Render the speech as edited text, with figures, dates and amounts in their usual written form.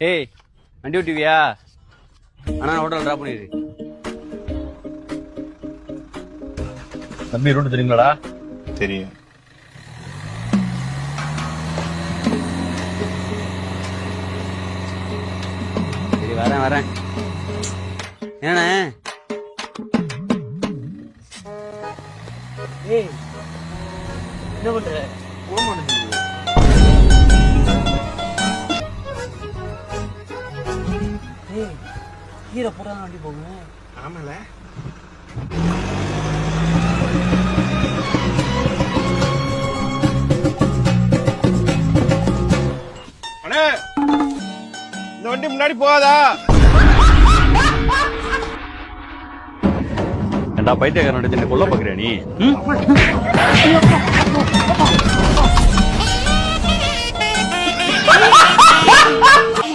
ஏய் வண்டி ஓட்டுவியா? ஆனா ஹோட்டல் டிராப் பண்ணிடு. தம்பி ரூட் தெரியுங்களா? தெரியும். சரி வரேன் வரேன். என்ன ஏய் என்ன பண்ற? போக மாட்டேங்குது. ஏய் கீரை போட்டா வண்டி போகும். ஆமால அண்ணே இந்த வண்டி முன்னாடி போகாதா? ஏண்டா பைத்தியக்காரன் என்ன கொல்ல பாக்குறியா நீ?